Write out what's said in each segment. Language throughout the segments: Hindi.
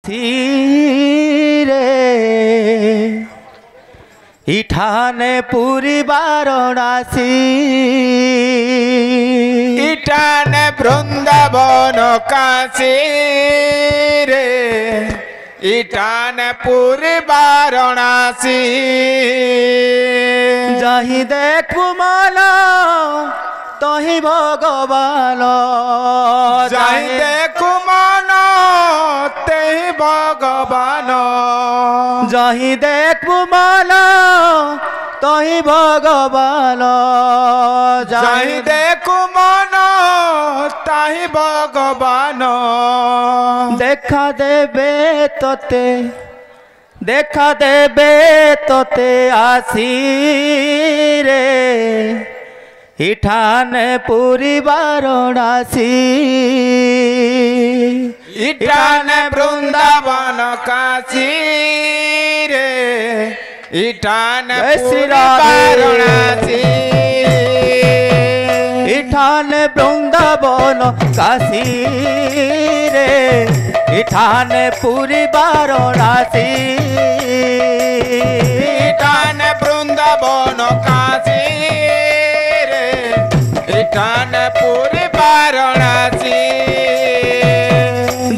काशी रे इठाने पूरी वाराणसी इठाने वृंदावन काशी रे इठाने पूरी वाराणसी जही देखु माला तही भगवान जही देखु माला तही भगवान जही देखु माला तही भगवान जही देखु माला तही भगवान देखा देबे तोते देखा देबे तोते आसी रे इठाने पूरी वाराणसी इठाने वृंदावन काशी रे इठाने पूरी वाराणसी इठाने वृंदावन काशी रे इठाने पूरी वाराणसी इठाने वृंदावन काशी रे इठाने पूरी वाराणसी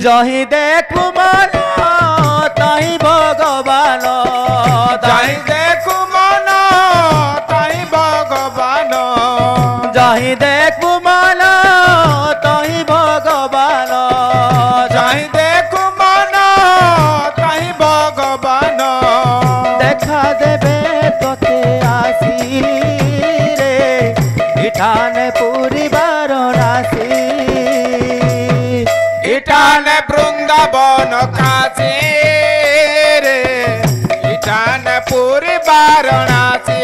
जही देखु मन तही भगवान जही देखु मन तही भगवान जही देखु मन तही भगवान जही देखु मन तही भगवान देखा देबे तोते आसी रे इठाने पूरी वाराणसी इठाने वृंदावन काशी रे इठाने पूरी वाराणसी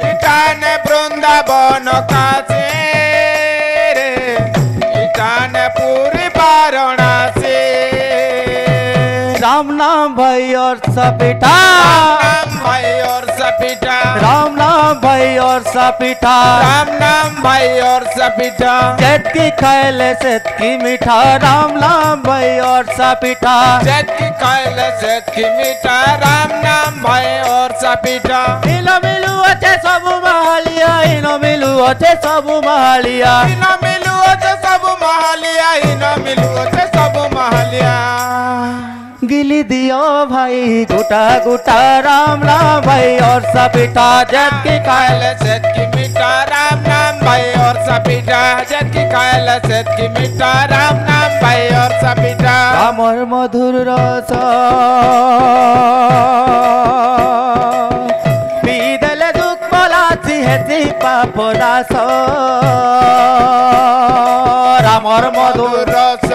इठाने वृंदावन काशी रे इठाने पूरी वाराणसी राम नाम भाई और सपीठा राम भाई और सपीठा राम नाम भाई और सपीठा राम नाम भाई और सपीठा जेठ की खाएले सेत की मीठा राम नाम भाई और सपीठा जेठ की खाएले सेत की मीठा राम नाम भाई और सपीठा इनो मिलू अच्छे सब महालिया इनो मिलू अच्छे सब महालिया इनो मिलू अच्छे सब महालिया इनो मिलू अच्छे सब महालिया गिली दियो भाई गुटा गुटा राम नाम भाई और सपीठा जेठ की खाएले सेत की मीठा राम नाम भाई और सपीठा जेठ की खाएले सेत की मीठा राम नाम भाई और सपीठा रामर मधुर रस पीदले दुख पलाची हेती पाप दास रामर मधुर रस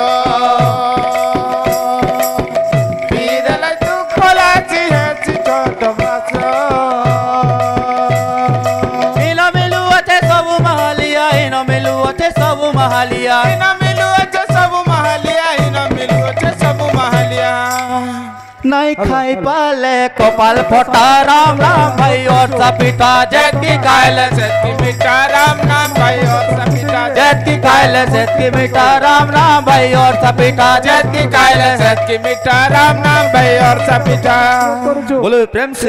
महालिया इना मिलू अच्छे सब महालिया इना मिलू अच्छे सब महालिया नहीं खाई पाले कपाल फटा राम नाम भाई और सपीठा जेठ की खाएले सेत की मीठा राम नाम भाई और सपीठा जेठ की खाएले सेत की मीठा राम नाम भाई और सपीठा जेठ की खाएले सेत की मीठा राम नाम भाई और सपीठा बोलो प्रेम से।